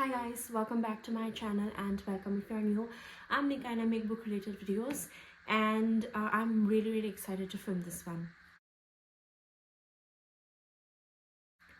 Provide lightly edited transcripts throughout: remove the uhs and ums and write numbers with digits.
Hi guys, welcome back to my channel and welcome if you're new. I'm Nika and I make book related videos and I'm really excited to film this one.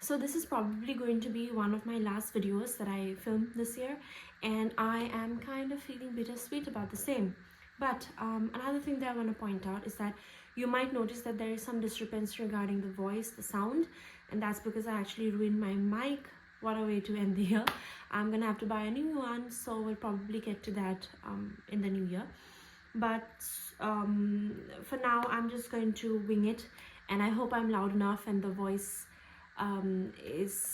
So this is probably going to be one of my last videos that I filmed this year and I am kind of feeling bittersweet about the same. But another thing that I want to point out is that you might notice that there is some discrepancy regarding the voice, the sound, and that's because I actually ruined my mic. What a way to end the year. I'm gonna have to buy a new one, so we'll probably get to that in the new year. But for now I'm just going to wing it, and I hope I'm loud enough and the voice is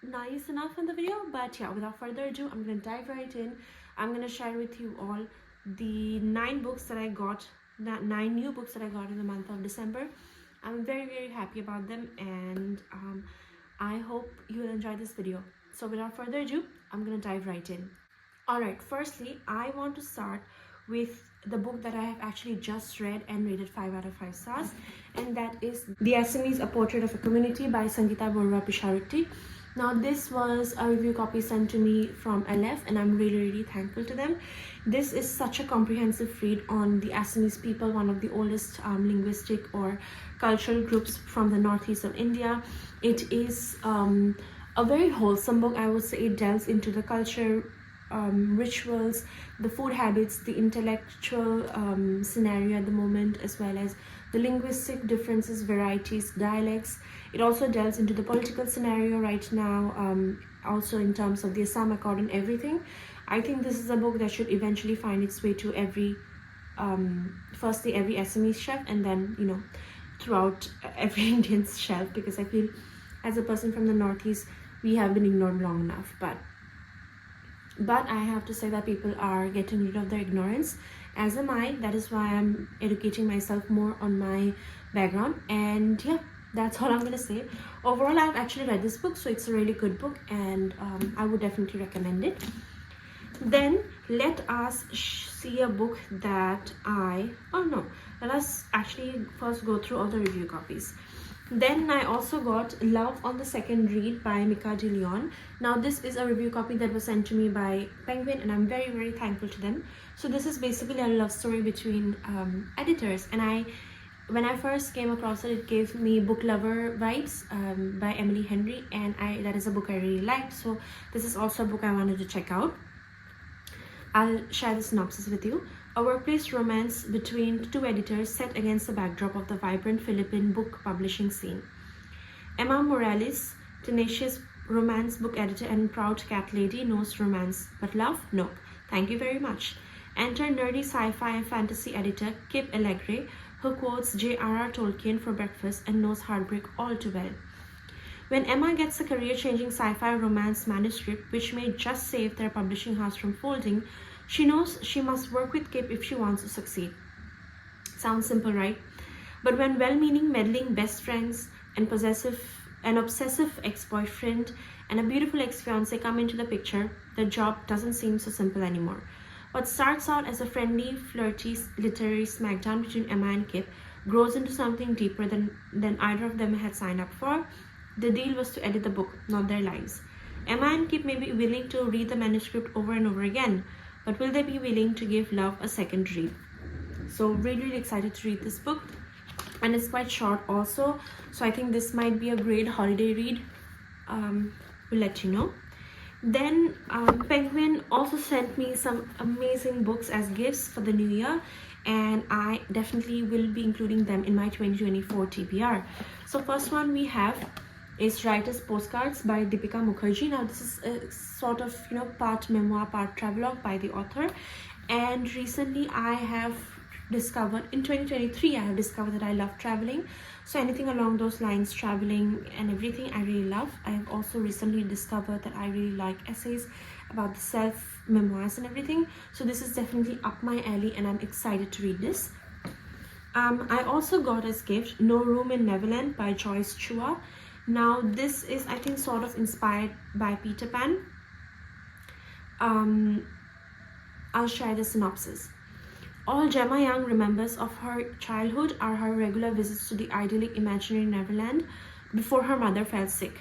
nice enough in the video. But yeah, without further ado, I'm gonna dive right in. I'm gonna share with you all the 9 books that I got, 9 new books that I got in the month of December. I'm very happy about them, and I hope you'll enjoy this video. So without further ado, I'm gonna dive right in. Alright, firstly, I want to start with the book that I have actually just read and rated 5 out of 5 stars, and that is The Assamese, A Portrait of a Community by Sangeeta Borua Pisharutti. Now this was a review copy sent to me from LF and I'm really thankful to them. This is such a comprehensive read on the Assamese people, one of the oldest linguistic or cultural groups from the northeast of India. It is a very wholesome book. I would say it delves into the culture, rituals, the food habits, the intellectual scenario at the moment, as well as the linguistic differences, varieties, dialects. It also delves into the political scenario right now, also in terms of the Assam Accord and everything. I think this is a book that should eventually find its way to every, firstly every Assamese shelf, and then, you know, throughout every Indian shelf, because I feel as a person from the northeast, we have been ignored long enough. But I have to say that people are getting rid of their ignorance, as am I. That is why I'm educating myself more on my background, and yeah, that's all I'm gonna say. Overall, I've actually read this book, so it's a really good book, and I would definitely recommend it. Then let us see a book that let us actually first go through all the review copies. Then I also got Love on the Second Read by Mika de Leon. Now this is a review copy that was sent to me by Penguin, and I'm very thankful to them. So this is basically a love story between editors, and when I first came across it, it gave me Book Lover vibes by Emily Henry, and that is a book I really liked. So this is also a book I wanted to check out. I'll share the synopsis with you. A workplace romance between 2 editors set against the backdrop of the vibrant Philippine book publishing scene. Emma Morales, tenacious romance book editor and proud cat lady, knows romance, but love? Nope. Thank you very much. Enter nerdy sci-fi and fantasy editor Kip Allegre, who quotes J.R.R. Tolkien for breakfast and knows heartbreak all too well. When Emma gets a career-changing sci-fi romance manuscript which may just save their publishing house from folding, she knows she must work with Kip if she wants to succeed. Sounds simple, right? But when well-meaning, meddling best friends and an obsessive ex-boyfriend and a beautiful ex-fiancée come into the picture, the job doesn't seem so simple anymore. What starts out as a friendly, flirty, literary smackdown between Emma and Kip grows into something deeper than either of them had signed up for. The deal was to edit the book, not their lives. Emma and Kip may be willing to read the manuscript over and over again, but will they be willing to give love a second read? So really excited to read this book, and it's quite short also, so I think this might be a great holiday read. We'll let you know. Then Penguin also sent me some amazing books as gifts for the new year, and I definitely will be including them in my 2024 TBR. So first one we have is Writer's Postcards by Deepika Mukherjee. Now this is a sort of, you know, part memoir, part travelogue by the author, and recently I have discovered, in 2023 I have discovered that I love traveling, so anything along those lines, traveling and everything, I really love. I have also recently discovered that I really like essays about the self, memoirs and everything, so this is definitely up my alley and I'm excited to read this. I also got as gift No Room in Neverland by Joyce Chua. Now this is, I think, sort of inspired by Peter Pan. I'll share the synopsis. All Gemma Young remembers of her childhood are her regular visits to the idyllic imaginary Neverland before her mother fell sick.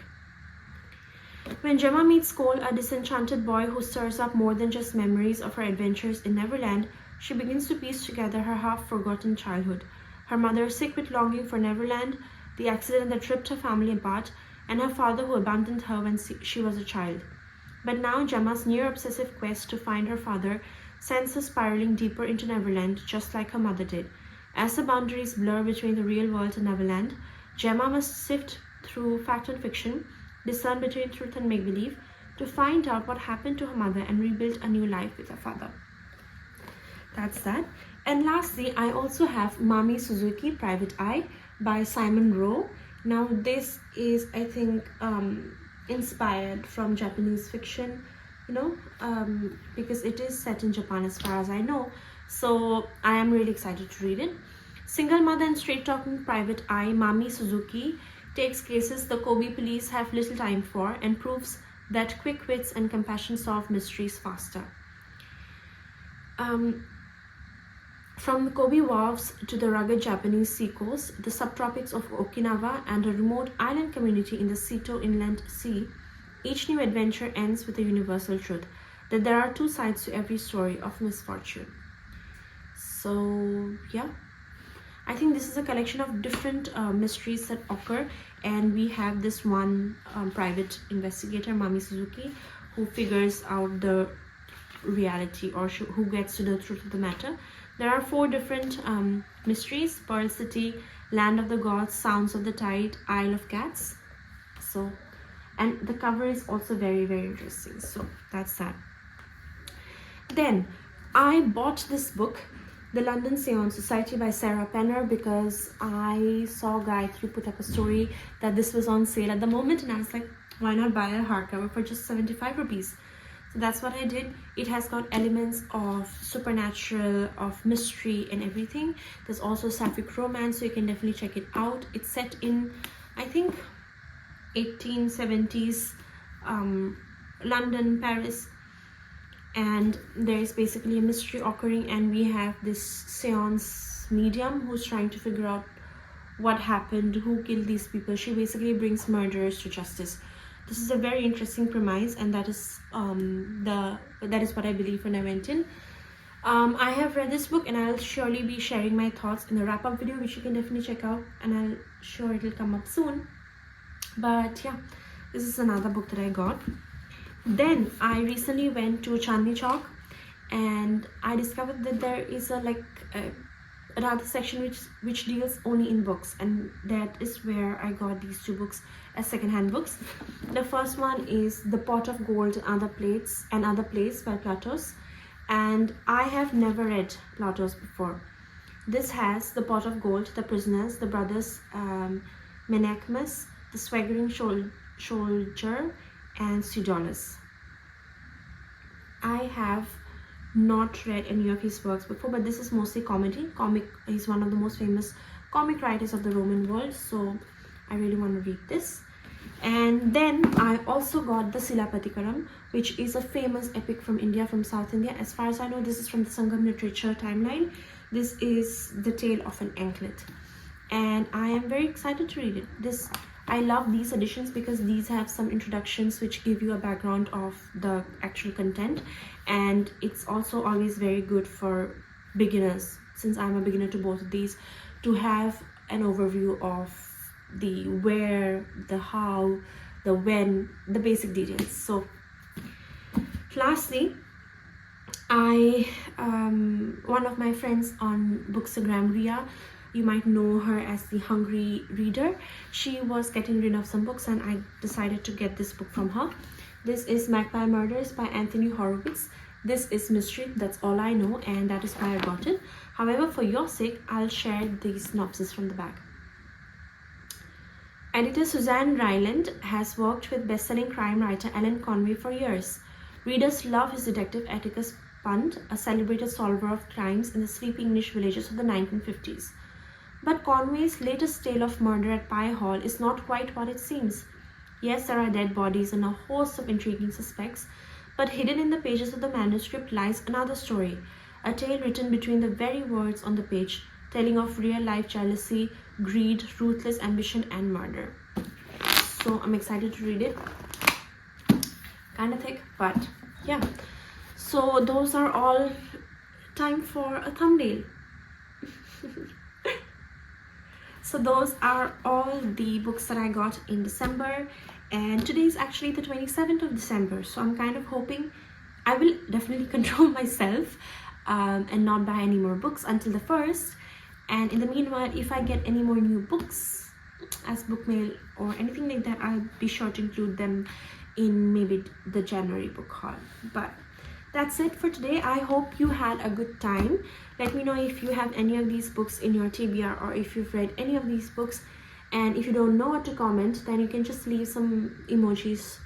When Gemma meets Cole, a disenchanted boy who stirs up more than just memories of her adventures in Neverland, she begins to piece together her half-forgotten childhood. Her mother sick with longing for Neverland, the accident that ripped her family apart, and her father who abandoned her when she was a child. But now Gemma's near-obsessive quest to find her father sends her spiraling deeper into Neverland, just like her mother did. As the boundaries blur between the real world and Neverland, Gemma must sift through fact and fiction, discern between truth and make-believe, to find out what happened to her mother and rebuild a new life with her father. That's that. And lastly, I also have Mami Suzuki, Private Eye by Simon Rowe. Now this is, I think, inspired from Japanese fiction, because it is set in Japan as far as I know. So I am really excited to read it. Single mother and straight-talking Private Eye, Mami Suzuki takes cases the Kobe police have little time for and proves that quick wits and compassion solve mysteries faster. From the Kobe wharves to the rugged Japanese seacoast, the subtropics of Okinawa, and a remote island community in the Seto Inland Sea, each new adventure ends with a universal truth, that there are two sides to every story of misfortune. So, yeah. I think this is a collection of different mysteries that occur, and we have this one private investigator, Mami Suzuki, who figures out the reality, or who gets to the truth of the matter. There are 4 different mysteries: Pearl City, Land of the Gods, Sounds of the Tide, Isle of Cats. So, and the cover is also very, very interesting. So that's that. Then I bought this book, The London Seance Society by Sarah Penner, because I saw Gayatri put up a story that this was on sale at the moment, and I was like, why not buy a hardcover for just 75 rupees? So that's what I did. It has got elements of supernatural, of mystery and everything. There's also sapphic romance, so you can definitely check it out. It's set in, I think, 1870s London, Paris, and there is basically a mystery occurring, and we have this seance medium who's trying to figure out what happened, who killed these people. She basically brings murderers to justice. This is a very interesting premise, and that is what I believe when I went in. I have read this book, and I'll surely be sharing my thoughts in a wrap-up video, which you can definitely check out, and I'll sure it'll come up soon. But yeah, this is another book that I got. Then I recently went to Chandni Chowk, and I discovered that there is another section which deals only in books, and that is where I got these 2 books as second-hand books. The first one is The Pot of Gold and Other Plays by Platos, and I have never read Platos before. This has The Pot of Gold, The Prisoners, The Brothers Menechmus, The Swaggering Soldier, and Pseudolus. I have not read any of his works before, but this is mostly comedy. He's one of the most famous comic writers of the Roman world, so I really want to read this. And then I also got the Silapatikaram, which is a famous epic from India, from South India. As far as I know, this is from the Sangam literature timeline. This is the tale of an anklet, and I am very excited to read it. I love these editions because these have some introductions which give you a background of the actual content, and it's also always very good for beginners, since I'm a beginner to both of these, to have an overview of the where, the how, the when, the basic details. So lastly, one of my friends on Bookstagram, Ria, you might know her as the Hungry Reader, she was getting rid of some books, and I decided to get this book from her. This is Magpie Murders by Anthony Horowitz. This is mystery, that's all I know, and that is why I got it. However, for your sake, I'll share the synopsis from the back. Editor Suzanne Ryland has worked with best-selling crime writer Alan Conway for years. Readers love his detective Atticus Punt, a celebrated solver of crimes in the sleepy English villages of the 1950s. But Conway's latest tale of murder at Pye Hall is not quite what it seems. Yes, there are dead bodies and a host of intriguing suspects, but hidden in the pages of the manuscript lies another story, a tale written between the very words on the page, telling of real-life jealousy, greed, ruthless ambition, and murder. So I'm excited to read it. kind of thick, but yeah. So those are all. Time for a thumbnail. So those are all the books that I got in December, and today is actually the 27th of December, so I'm kind of hoping I will definitely control myself and not buy any more books until the 1st. And in the meanwhile, if I get any more new books as book mail or anything like that, I'll be sure to include them in maybe the January book haul. But that's it for today. I hope you had a good time. Let me know if you have any of these books in your TBR, or if you've read any of these books. And if you don't know what to comment, then you can just leave some emojis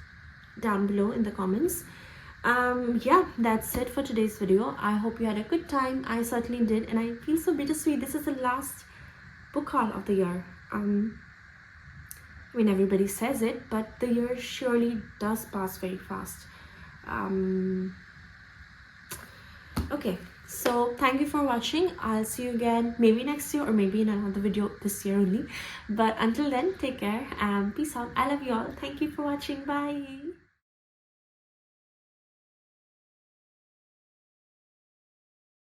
down below in the comments. Yeah, that's it for today's video. I hope you had a good time. I certainly did, and I feel so bittersweet. This is the last book haul of the year. I mean, everybody says it, but the year surely does pass very fast. Okay, so thank you for watching. I'll see you again maybe next year, or maybe in another video this year only. But until then, take care and peace out. I love you all. Thank you for watching. Bye.